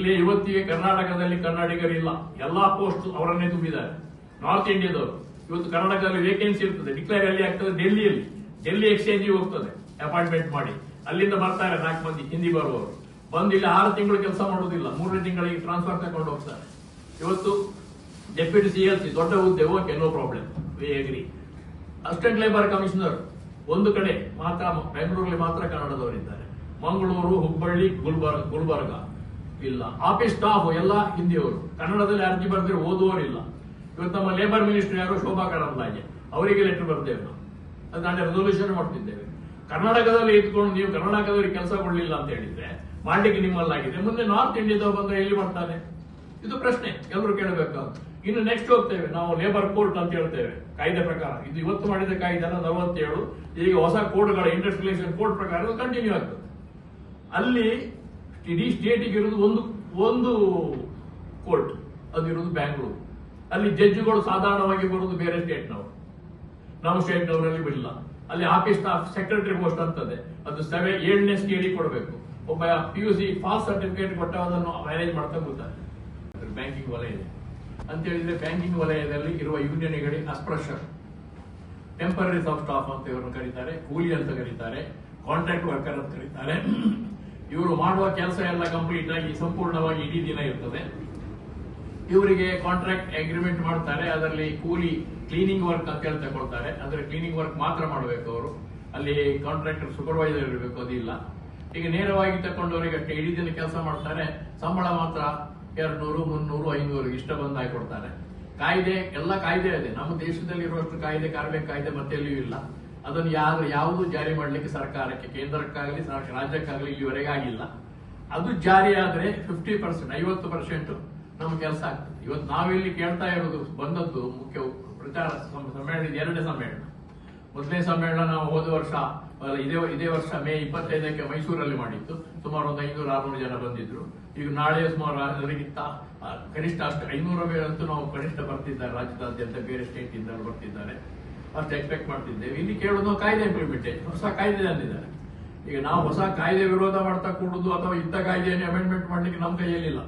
ಇಲ್ಲಿ ಇವತ್ತಿಗೆ ಕರ್ನಾಟಕದಲ್ಲಿ ಕನ್ನಡಿಗರಿಲ್ಲ, ಎಲ್ಲಾ ಪೋಸ್ಟ್ ಅವರನ್ನೇ ತುಂಬಿದ್ದಾರೆ. ನಾರ್ತ್ ಇಂಡಿಯಾದವರು ಇವತ್ತು ಕರ್ನಾಟಕದಲ್ಲಿ ವೇಕೆನ್ಸಿ ಇರ್ತದೆ, ಡಿಕ್ಲೇರ್ ಎಲ್ಲಿ ಆಗ್ತದೆ? ಡೆಲ್ಲಿಯಲ್ಲಿ. ಡೆಲ್ಲಿ ಎಕ್ಸ್ಚೇಂಜ್ ಹೋಗ್ತದೆ ಅಪಾಯಿಂಟ್ಮೆಂಟ್ ಮಾಡಿ, ಅಲ್ಲಿಂದ ಬರ್ತಾರೆ 4 ಮಂದಿ ಹಿಂದಿ ಬರುವವರು. ಬಂದು ಇಲ್ಲಿ 6 ತಿಂಗಳು ಕೆಲಸ ಮಾಡೋದಿಲ್ಲ, 3 ತಿಂಗಳಿಗೆ ಟ್ರಾನ್ಸ್ಫರ್ ತಗೊಂಡು ಹೋಗ್ತಾರೆ. ಇವತ್ತು ಡೆಪ್ಯೂಟಿ ಸಿಎಲ್ಸಿ ದೊಡ್ಡ ಹುದ್ದೆ, okay, no problem, we agree. Assistant labour commissioner ಒಂದು ಕಡೆ ಮಾತ್ರ, ಬೆಂಗಳೂರಲ್ಲಿ ಮಾತ್ರ ಕನ್ನಡದವರಿದ್ದಾರೆ. ಮಂಗಳೂರು, ಹುಬ್ಬಳ್ಳಿ, ಗುಲ್ಬರ್ಗ ಇಲ್ಲ. ಆಫೀಸ್ ಸ್ಟಾಫ್ ಎಲ್ಲ ಹಿಂದಿಯವರು, ಕನ್ನಡದಲ್ಲಿ ಅರ್ಜಿ ಬರೆದ್ರೆ ಓದುವವರಿಲ್ಲ. ಇವತ್ತು ನಮ್ಮ ಲೇಬರ್ ಮಿನಿಸ್ಟರ್ ಯಾರು, ಶೋಭಾ ಕರಂದ್ಲಾಜೆ, ಅವರಿಗೆ ಲೆಟರ್ ಬರ್ತೇವೆ ನಾವು, ಅದು ನಾಳೆ ರೆಸೊಲ್ಯೂಷನ್ ಮಾಡ್ತಿದ್ದೇವೆ. ಕರ್ನಾಟಕದಲ್ಲಿ ಇದ್ಕೊಂಡು ನೀವು ಕರ್ನಾಟಕದವರಿಗೆ ಕೆಲಸ ಕೊಡಲಿಲ್ಲ ಅಂತ ಹೇಳಿದ್ರೆ ಮಾಡ್ಲಿಕ್ಕೆ ನಿಮ್ಮಲ್ಲಾಗಿದೆ, ಮುಂದೆ ನಾರ್ತ್ ಇಂಡಿಯಾದವ್ರು ಬಂದ್ರೆ ಎಲ್ಲಿ ಮಾಡ್ತಾನೆ? ಇದು ಪ್ರಶ್ನೆ ಎಲ್ಲರೂ ಕೇಳಬೇಕು. ಇನ್ನು ನೆಕ್ಸ್ಟ್ ಹೋಗ್ತೇವೆ ನಾವು, ಲೇಬರ್ ಕೋರ್ಟ್ ಅಂತ ಹೇಳ್ತೇವೆ. ಕಾಯ್ದೆ ಪ್ರಕಾರ ಇದು ಇವತ್ತು ಮಾಡಿದ ಕಾಯ್ದೆ 47, ಈಗ ಹೊಸ ಕೋಡ್ಗಳ ಇಂಡಸ್ಟ್ರಿಯಲೈಸೇಷನ್ ಕೋಡ್ ಪ್ರಕಾರ ಕಂಟಿನ್ಯೂ ಆಗ್ತದೆ. ಅಲ್ಲಿ ಇಡೀ ಸ್ಟೇಟಿಗೆ ಇರುವುದು ಒಂದು ಕೋರ್ಟ್, ಅದು ಇರುವುದು ಬ್ಯಾಂಗ್ಳೂರು. ಅಲ್ಲಿ ಜಡ್ಜ್ಗಳು ಸಾಧಾರಣವಾಗಿ ಬರುವುದು ಬೇರೆ ಸ್ಟೇಟ್ನವರು, ನಮ್ಮ ಸ್ಟೇಟ್ನವರಲ್ಲಿ ಬಿಡಲ್ಲ. ಅಲ್ಲಿ ಆಫೀಸ್ ಸ್ಟಾಫ್ ಸೆಕ್ರೆಟರಿ ಪೋಸ್ಟ್ ಅಂತದೆ, ಅದು 7ನೇ ಸ್ಕೇಲಿಗೆ ಕೊಡಬೇಕು. ಒಬ್ಬ PUC ಫಾಲ್ಸ್ ಸರ್ಟಿಫಿಕೇಟ್ ಕೊಟ್ಟ ಅದನ್ನು ಮ್ಯಾನೇಜ್ ಮಾಡ್ತಾ ಕೂತಾರೆ. ಬ್ಯಾಂಕಿಂಗ್ ವಲಯ ಇದೆ ಅಂತ ಹೇಳಿದ್ರೆ, ಬ್ಯಾಂಕಿಂಗ್ ವಲಯದಲ್ಲಿ ಇರುವ ಯೂನಿಯನ್ಗಳಿಗೆ ಅಸ್ಪೃಶ್ಯರು, ಟೆಂಪರರಿ ಸಬ್ ಸ್ಟಾಫ್ ಅಂತ ಇವರನ್ನು ಕರೀತಾರೆ, ಕೂಲಿ ಅಂತ ಕರೀತಾರೆ, ಕಾಂಟ್ರಾಕ್ಟ್ ವರ್ಕರ್ ಅಂತ ಕರೀತಾರೆ. ಇವರು ಮಾಡುವ ಕೆಲಸ ಎಲ್ಲ ಕಂಪ್ಲೀಟ್ ಆಗಿ ಸಂಪೂರ್ಣವಾಗಿ ಇಡೀ ದಿನ ಇರ್ತದೆ. ಇವರಿಗೆ ಕಾಂಟ್ರಾಕ್ಟ್ ಅಗ್ರಿಮೆಂಟ್ ಮಾಡ್ತಾರೆ, ಅದರಲ್ಲಿ ಕೂಲಿ ಕ್ಲೀನಿಂಗ್ ವರ್ಕ್ ಅಂತ ಹೇಳಿ ತಗೊಳ್ತಾರೆ. ಅಂದ್ರೆ ಕ್ಲೀನಿಂಗ್ ವರ್ಕ್ ಮಾತ್ರ ಮಾಡಬೇಕು ಅವರು, ಅಲ್ಲಿ ಕಾಂಟ್ರಾಕ್ಟರ್ ಸೂಪರ್ವೈಸರ್ ಇರಬೇಕು, ಅದಿಲ್ಲ. ಈಗ ನೇರವಾಗಿ ತಕೊಂಡವರಿಗೆ ಅಷ್ಟೇ ಇಡೀ ದಿನ ಕೆಲಸ ಮಾಡ್ತಾರೆ, ಸಂಬಳ ಮಾತ್ರ 200, 300, 500 ಇಷ್ಟ ಬಂದಾಗಿ ಕೊಡ್ತಾರೆ. ಕಾಯ್ದೆ ಎಲ್ಲ ಕಾಯ್ದೆ ಇದೆ, ನಮ್ಮ ದೇಶದಲ್ಲಿ ಇರುವಷ್ಟು ಕಾಯ್ದೆ, ಕಾರ್ಮಿಕ ಕಾಯ್ದೆ ಮತ್ತೆ ಎಲ್ಲಿಯೂ ಇಲ್ಲ. ಅದನ್ನು ಯಾವುದು ಜಾರಿ ಮಾಡಲಿಕ್ಕೆ ಸರ್ಕಾರಕ್ಕೆ, ಕೇಂದ್ರಕ್ಕಾಗಲಿ ರಾಜ್ಯಕ್ಕಾಗಲಿ ಇಲ್ಲಿವರೆಗೆ ಆಗಿಲ್ಲ. ಅದು ಜಾರಿ ಆದ್ರೆ 50%, 50% ನಮ್ಮ ಕೆಲಸ ಆಗ್ತದೆ. ಇವತ್ತು ನಾವಿಲ್ಲಿ ಕೇಳ್ತಾ ಇರೋದು ಬಂದದ್ದು ಮುಖ್ಯ ಪ್ರಚಾರ ಸಮ್ಮೇಳನ, 2ನೇ ಸಮ್ಮೇಳನ. ಮೊದಲನೇ ಸಮ್ಮೇಳನ ನಾವು ಹೋದ ವರ್ಷ, ಇದೇ ವರ್ಷ ಮೇ 25ಕ್ಕೆ ಮೈಸೂರಲ್ಲಿ ಮಾಡಿತ್ತು. ಸುಮಾರು ಒಂದು 500-600 ಜನ ಬಂದಿದ್ರು. ಈಗ ನಾಳೆ ಸುಮಾರು ಅದರಿಗಿಂತ ಕನಿಷ್ಠ ಅಷ್ಟು 500 ಅಂತೂ ನಾವು ಕನಿಷ್ಠ ಬರ್ತಿದ್ದಾರೆ, ರಾಜ್ಯದಾದ್ಯಂತ ಬೇರೆ ಸ್ಟೇಟ್ ಇಂದ ಬರ್ತಿದ್ದಾರೆ. ಅಷ್ಟು ಎಕ್ಸ್ಪೆಕ್ಟ್ ಮಾಡ್ತಿದ್ದೇವೆ. ಇಲ್ಲಿ ಕೇಳೋದು ಕಾಯ್ದೆ ಇಂಪ್ಲಿಮೆಂಟೇಷನ್, ಹೊಸ ಕಾಯ್ದೆ ಅಂದಿದ್ದಾರೆ. ಈಗ ನಾವು ಹೊಸ ಕಾಯ್ದೆ ವಿರೋಧ ಮಾಡ್ತಾ ಕೂಡುದು ಅಥವಾ ಇದ್ದ ಕಾಯ್ದೆಯನ್ನು ಅಮೆಂಡ್ಮೆಂಟ್ ಮಾಡ್ಲಿಕ್ಕೆ ನಮ್ಮ ಕೈಯಲ್ಲಿಲ್ಲ.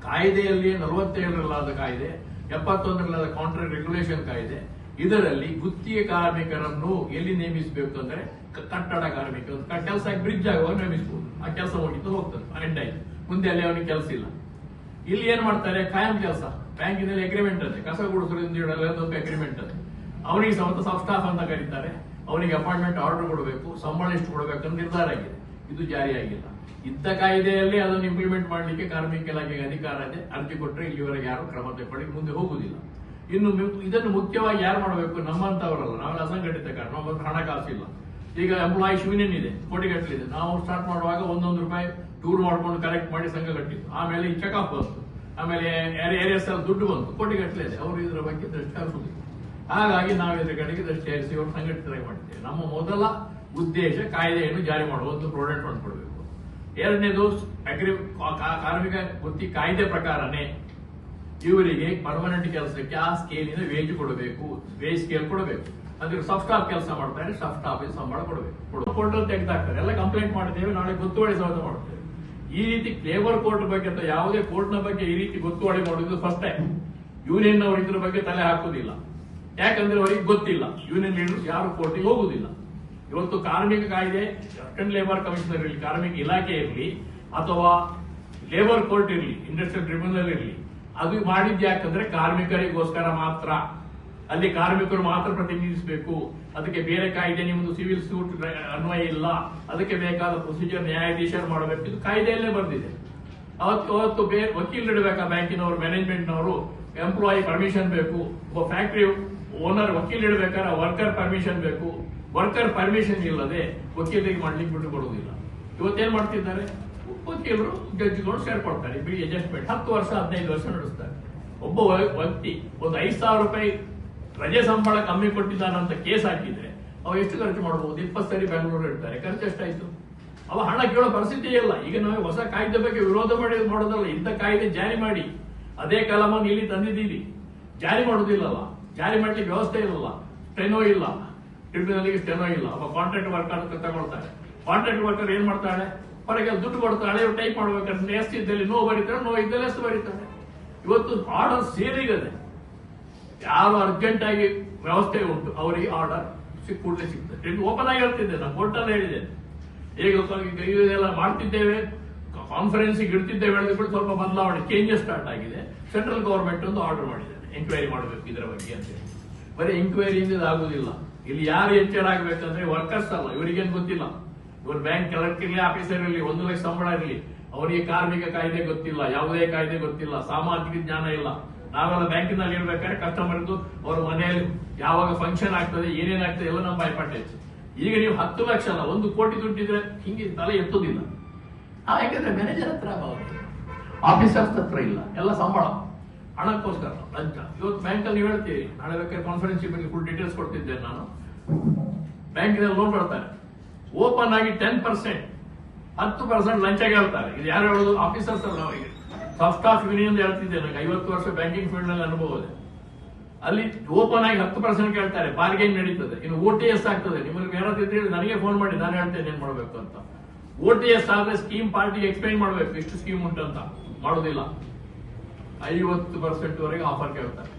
ಕಾಯ್ದೆಯಲ್ಲಿ 47ರಲ್ಲಾದ ಕಾಯ್ದೆ, 71ರಲ್ಲಾದ ಕಾಂಟ್ರಾಕ್ಟ್ ರೆಗ್ಯುಲೇಷನ್ ಕಾಯ್ದೆ, ಇದರಲ್ಲಿ ಗುತ್ತಿಗೆ ಕಾರ್ಮಿಕರನ್ನು ಎಲ್ಲಿ ನೇಮಿಸಬೇಕು ಅಂದ್ರೆ ಕಟ್ಟಡ ಕಾರ್ಮಿಕರು, ಕೆಲಸ ಬ್ರಿಡ್ಜ್ ಆಗುವಾಗ ನೇಮಿಸಬಹುದು. ಆ ಕೆಲಸ ಹೋಗಿದ್ದು ಹೋಗ್ತದೆ, ಎಂಡ್ ಆಯ್ತು, ಮುಂದೆ ಅಲ್ಲಿ ಅವನಿಗೆ ಕೆಲಸ ಇಲ್ಲ. ಇಲ್ಲಿ ಏನ್ ಮಾಡ್ತಾರೆ, ಕಾಯಂ ಕೆಲಸ. ಬ್ಯಾಂಕಿನಲ್ಲಿ ಅಗ್ರಿಮೆಂಟ್ ಅದೇ, ಕಸ ಗುಡಿಸೋದ್ರಿಂದ ಅಗ್ರಿಮೆಂಟ್ ಅದೇ. ಅವನಿಗೆ ಸಬ್ ಸ್ಟಾಫ್ ಅಂತ ಕರೀತಾರೆ, ಅವನಿಗೆ ಅಪಾಯಿಂಟ್ಮೆಂಟ್ ಆರ್ಡರ್ ಕೊಡಬೇಕು, ಸಂಬಳ ಎಷ್ಟು ಕೊಡಬೇಕಂತ ನಿರ್ಧಾರ ಆಗಿದೆ. ಇದು ಜಾರಿಯಾಗಿಲ್ಲ. ಇದ್ದ ಕಾಯ್ದೆಯಲ್ಲಿ ಅದನ್ನು ಇಂಪ್ಲಿಮೆಂಟ್ ಮಾಡಲಿಕ್ಕೆ ಕಾರ್ಮಿಕ ಇಲಾಖೆಗೆ ಅಧಿಕಾರ ಇದೆ. ಅರ್ಜಿ ಕೊಟ್ಟರೆ ಇಲ್ಲಿವರೆಗೆ ಯಾರು ಕ್ರಮ ತಗೊಳ್ಳಿ ಮುಂದೆ ಹೋಗುದಿಲ್ಲ. ಇನ್ನು ಇದನ್ನು ಮುಖ್ಯವಾಗಿ ಯಾರು ಮಾಡಬೇಕು? ನಮ್ಮಂತವರಲ್ಲ, ನಾವೆಲ್ಲ ಅಸಂಘಟಿತ ಕಾರಣ, ನಮ್ಮ ಹಣಕಾಸಿಲ್ಲ. ಈಗ ಎಂಪ್ಲಾಯೀಸ್ ಯೂನಿಯನ್ ಇದೆ, ಕೋಟಿಗಟ್ಟಲಿದೆ. ನಾವು ಸ್ಟಾರ್ಟ್ ಮಾಡುವಾಗ 1 ರೂಪಾಯಿ ಟೂರ್ ಮಾಡ್ಕೊಂಡು ಕಲೆಕ್ಟ್ ಮಾಡಿ ಸಂಘ ಕಟ್ಟಿದ್ದು. ಆಮೇಲೆ ಈ ಚೆಕ್ ಆಫ್ ಬಂತು, ಆಮೇಲೆ ಏರಿಯಾಸ್ ಅಲ್ಲಿ ದುಡ್ಡು ಬಂತು, ಕೋಟಿಗಟ್ಟಲಿದೆ. ಅವರು ಇದರ ಬಗ್ಗೆ ದೃಷ್ಟಿ ಹರಿಸುವುದಿಲ್ಲ. ಹಾಗಾಗಿ ನಾವು ಇದರ ಕಡೆಗೆ ದೃಷ್ಟಿ ಹರಿಸಿ ಅವರು ಸಂಘಟಿತರಾಗಿ ಮಾಡಿದ್ದೇವೆ. ನಮ್ಮ ಮೊದಲ ಉದ್ದೇಶ ಕಾಯ್ದೆಯನ್ನು ಜಾರಿ ಮಾಡುವುದು, ಪ್ರಾವಿಡೆಂಟ್ ಫಂಡ್ ಕೊಡಬೇಕು. 2ನೇದು ಕಾರ್ಮಿಕ ವೃತ್ತಿ ಕಾಯ್ದೆ ಪ್ರಕಾರನೇ ಇವರಿಗೆ ಪರ್ಮನೆಂಟ್ ಕೆಲಸಕ್ಕೆ ಆ ಸ್ಕೇಲಿನ ವೇಜ್ ಕೊಡಬೇಕು, ವೇಜ್ ಸ್ಕೇಲ್ ಕೊಡಬೇಕು. ಅಂದ್ರೆ ಸಬ್ ಸ್ಟಾಫ್ ಕೆಲಸ ಮಾಡ್ತಾರೆ, ಸಬ್ ಸ್ಟಾಫ್ ಸಂಬಳ ಕೊಡಬೇಕು. ಕೋರ್ಟ್ ತೆಗೆದಾಕ್ತಾರೆ, ಎಲ್ಲ ಕಂಪ್ಲೇಂಟ್ ಮಾಡಿದ್ದೇವೆ, ನಾಳೆ ಗೊತ್ತುವಳಿ ಸೌಧ ಮಾಡುತ್ತೇವೆ. ಈ ರೀತಿ ಲೇಬರ್ ಕೋರ್ಟ್ ಬಗ್ಗೆ ಅಥವಾ ಯಾವುದೇ ಕೋರ್ಟ್ ನ ಬಗ್ಗೆ ಈ ರೀತಿ ಗೊತ್ತುವಳಿ ಮಾಡುವುದು ಫಸ್ಟ್ ಟೈಮ್. ಯೂನಿಯನ್ ಅವರು ಇದ್ರ ಬಗ್ಗೆ ತಲೆ ಹಾಕುವುದಿಲ್ಲ, ಯಾಕಂದ್ರೆ ಅವರಿಗೆ ಗೊತ್ತಿಲ್ಲ. ಯೂನಿಯನ್ ಲೀಡರ್ಸ್ ಯಾರು ಕೋರ್ಟಿಗೆ ಹೋಗುದಿಲ್ಲ. ಇವತ್ತು ಕಾರ್ಮಿಕ ಕಾಯ್ದೆ, ಅಸಿಸ್ಟೆಂಟ್ ಲೇಬರ್ ಕಮಿಷನರ್ ಇರಲಿ, ಕಾರ್ಮಿಕ ಇಲಾಖೆ ಇರಲಿ, ಅಥವಾ ಲೇಬರ್ ಕೋರ್ಟ್ ಇರಲಿ, ಇಂಡಸ್ಟ್ರಿಯಲ್ ಟ್ರಿಬ್ಯುನಲ್ ಇರಲಿ, ಅದು ಮಾಡಿದ್ದು ಯಾಕಂದ್ರೆ ಕಾರ್ಮಿಕರಿಗೋಸ್ಕರ ಮಾತ್ರ. ಅಲ್ಲಿ ಕಾರ್ಮಿಕರು ಮಾತ್ರ ಪ್ರತಿನಿಧಿಸಬೇಕು. ಅದಕ್ಕೆ ಬೇರೆ ಕಾಯ್ದೆ, ನಿಮ್ಮದು ಸಿವಿಲ್ ಸೂಟ್ ಅನ್ವಯ ಇಲ್ಲ, ಅದಕ್ಕೆ ಬೇಕಾದ ಪ್ರೊಸೀಜರ್ ನ್ಯಾಯಾಧೀಶರು ಮಾಡಬೇಕು. ಇದು ಕಾಯ್ದೆಯಲ್ಲೇ ಬಂದಿದೆ. ಅವತ್ತು ಬೇರೆ ವಕೀಲರು ಇಡಬೇಕಾ, ಬ್ಯಾಂಕಿನವರು, ಮ್ಯಾನೇಜ್ಮೆಂಟ್ನವರು, ಎಂಪ್ಲಾಯಿ ಪರ್ಮಿಷನ್ ಬೇಕು. ಒಬ್ಬ ಫ್ಯಾಕ್ಟರಿ ಓನರ್ ವಕೀಲ್ ಇಡಬೇಕಾದ್ರೆ ವರ್ಕರ್ ಪರ್ಮಿಷನ್ ಬೇಕು. ವರ್ಕರ್ ಪರ್ಮಿಷನ್ ಇಲ್ಲದೆ ವಕೀಲರಿಗೆ ಮಾಡ್ಲಿಕ್ಕೆ ಬಿಟ್ಟು ಕೊಡುವುದಿಲ್ಲ. ಇವತ್ತೇನ್ ಮಾಡ್ತಿದ್ದಾರೆ, ವಕೀಲರು ಜಡ್ಜ್ಗಳು ಸೇರ್ಕೊಳ್ತಾರೆ, ಬಿಡಿ ಅಡ್ಜಸ್ಟ್ಮೆಂಟ್ 10 ವರ್ಷ 15 ವರ್ಷ ನಡೆಸ್ತಾರೆ. ಒಬ್ಬ ವ್ಯಕ್ತಿ ಒಂದು 5,000 ರೂಪಾಯಿ ರಜೆ ಸಂಬಳ ಕಮ್ಮಿ ಕೊಟ್ಟಿದ್ದಾನಂತ ಕೇಸ್ ಹಾಕಿದ್ರೆ ಅವ ಎಷ್ಟು ಖರ್ಚು ಮಾಡಬಹುದು? 20 ಸರಿ ಬೆಂಗಳೂರು ಇಡ್ತಾರೆ, ಖರ್ಚು ಎಷ್ಟಾಯ್ತು? ಅವ ಹಣ ಕೇಳೋ ಪರಿಸ್ಥಿತಿ ಇಲ್ಲ. ಈಗ ನಾವು ಹೊಸ ಕಾಯ್ದೆ ಬಗ್ಗೆ ವಿರೋಧ ಮಾಡೋದಲ್ಲ, ಇಂಥ ಕಾಯ್ದೆ ಜಾರಿ ಮಾಡಿ ಅದೇ ಕಲಮನ್ನು ಇಲ್ಲಿ ತಂದಿದ್ದೀವಿ, ಜಾರಿ ಮಾಡುವುದಿಲ್ಲಲ್ಲ, ಜಾರಿ ಮಾಡ್ಲಿಕ್ಕೆ ವ್ಯವಸ್ಥೆ ಇಲ್ಲಲ್ಲ, ಸ್ಟೆನೋ ಇಲ್ಲ, ಟ್ರಿಬ್ಯುನಲ್ಗೆ ಸ್ಟೆನೋ ಇಲ್ಲ. ಅವ ಕಾಂಟ್ರಾಕ್ಟ್ ವರ್ಕರ್ ತಗೊಳ್ತಾರೆ. ಕಾಂಟ್ರಾಕ್ಟ್ ವರ್ಕರ್ ಏನ್ ಮಾಡ್ತಾಳೆ, ಹೊರಗೆ ದುಡ್ಡು ಕೊಡ್ತಾರೆ, ಹಳೆಯವರು ಟೈಪ್ ಮಾಡ್ಬೇಕಂದ್ರೆ ಎಷ್ಟು ಇದ್ದಲ್ಲಿ ನೋ ಬರೀತಾರೆ, ನೋ ಇದ್ದಲ್ಲಿ ಎಷ್ಟು ಬರೀತಾರೆ. ಇವತ್ತು ಆರ್ಡರ್ ಸೇರಿಗದೆ, ಯಾರು ಅರ್ಜೆಂಟ್ ಆಗಿ ವ್ಯವಸ್ಥೆ ಉಂಟು ಅವರಿಗೆ ಆರ್ಡರ್ ಕೂಡಲೇ ಸಿಗ್ತದೆ. ಓಪನ್ ಆಗಿ ಹೇಳ್ತಿದ್ದೆ, ನಾನು ಕೋರ್ಟಲ್ಲಿ ಹೇಳಿದೆ, ಈಗ ಇದೆಲ್ಲ ಮಾಡ್ತಿದ್ದೇವೆ, ಕಾನ್ಫರೆನ್ಸಿಗೆ ಇಡ್ತಿದ್ದೇವೆ ಹೇಳಿದ್ಬಿಟ್ಟು ಸ್ವಲ್ಪ ಬದಲಾವಣೆ ಚೇಂಜಸ್ ಸ್ಟಾರ್ಟ್ ಆಗಿದೆ. ಸೆಂಟ್ರಲ್ ಗವರ್ಮೆಂಟ್ ಒಂದು ಆರ್ಡರ್ ಮಾಡಿದೆ, ಎಂಕ್ವೈರಿ ಮಾಡಬೇಕು ಇದರ ಬಗ್ಗೆ ಅಂತ ಹೇಳಿ. ಬರೀ ಎಂಕ್ವೈರಿಯಿಂದ ಆಗುದಿಲ್ಲ. ಇಲ್ಲಿ ಯಾರು ಎಚ್ಚರ ಆಗ್ಬೇಕಂದ್ರೆ ವರ್ಕರ್ಸ್ ಅಲ್ಲ, ಇವರಿಗೇನು ಗೊತ್ತಿಲ್ಲ. ಇವರು ಬ್ಯಾಂಕ್ ಕ್ಲರ್ಕ್ ಇರಲಿ, ಆಫೀಸರ್ ಇರಲಿ, 1 ಲಕ್ಷ ಸಂಬಳ ಇರಲಿ, ಅವರಿಗೆ ಕಾರ್ಮಿಕ ಕಾಯ್ದೆ ಗೊತ್ತಿಲ್ಲ, ಯಾವುದೇ ಕಾಯ್ದೆ ಗೊತ್ತಿಲ್ಲ, ಸಾಮಾಜಿಕ ಜ್ಞಾನ ಇಲ್ಲ. ನಾವೆಲ್ಲ ಬ್ಯಾಂಕಿನಲ್ಲಿ ಇರ್ಬೇಕಾದ್ರೆ ಕಸ್ಟಮರ್ದು ಅವ್ರ ಮನೆಯಲ್ಲಿ ಯಾವಾಗ ಫಂಕ್ಷನ್ ಆಗ್ತದೆ, ಏನೇನಾಗ್ತದೆ ಎಲ್ಲ ನಮ್ಮ ಬಾಯ್ಪಾಠ ಇತ್ತು. ಈಗ ನೀವು 10 ಲಕ್ಷ ಅಲ್ಲ, 1 ಕೋಟಿ ದುಡ್ಡಿದ್ರೆ ಹಿಂಗೆ ತಲೆ ಎತ್ತುದಿಲ್ಲ. ಯಾಕಂದ್ರೆ ಮ್ಯಾನೇಜರ್ ಹತ್ರ ಆಫೀಸರ್ಸ್ ಹತ್ರ ಇಲ್ಲ, ಎಲ್ಲ ಸಂಬಳ, ಹಣಕ್ಕೋಸ್ಕರ ಲಂಚ. ಇವತ್ತು ಬ್ಯಾಂಕಲ್ಲಿ ನೀವು ಹೇಳ್ತೀವಿ, ನಾಳೆ ಬೇಕಾದ್ರೆ ಕಾನ್ಫರೆನ್ಸ್ ಬಗ್ಗೆ ಫುಲ್ ಡೀಟೇಲ್ಸ್ ಕೊಡ್ತಿದ್ದೇನೆ ನಾನು. ಬ್ಯಾಂಕಿನಲ್ಲಿ ಲೋನ್ ಕೊಡ್ತಾರೆ, ಓಪನ್ ಆಗಿ 10%, 10% ಲಂಚ ಹೇಳ್ತಾರೆ. ಇದು ಯಾರು ಹೇಳೋದು? ಆಫೀಸರ್ಸ್ ಅಲ್ಲ. ಅವರಿಗೆ ಸ್ಟಾಫ್ ಯೂನಿಯನ್ ಹೇಳ್ತಿದ್ದೆ, ನನಗೆ 50 ವರ್ಷ ಬ್ಯಾಂಕಿಂಗ್ ಫೀಲ್ಡ್ ನಲ್ಲಿ ಅನುಭವ ಇದೆ. ಅಲ್ಲಿ ಓಪನ್ ಆಗಿ 10% ಕೇಳ್ತಾರೆ, ಬಾರ್ಗೇನ್ ನಡೀತದೆ. ಇನ್ನು OTS ಆಗ್ತದೆ. ನಿಮಗೆ ಯಾರಾದ್ರೂ ನನಗೆ ಫೋನ್ ಮಾಡಿ, ನಾನು ಹೇಳ್ತೇನೆ ಏನ್ ಮಾಡ್ಬೇಕು ಅಂತ. OTS ಆದ್ರೆ ಸ್ಕೀಮ್ ಪಾರ್ಟಿಗೆ ಎಕ್ಸ್ಪ್ಲೈನ್ ಮಾಡ್ಬೇಕು, ಎಷ್ಟು ಸ್ಕೀಮ್ ಉಂಟಂತ. ಮಾಡೋದಿಲ್ಲ. 50% ವರೆಗೆ ಆಫರ್ ಕೇಳ್ತಾರೆ.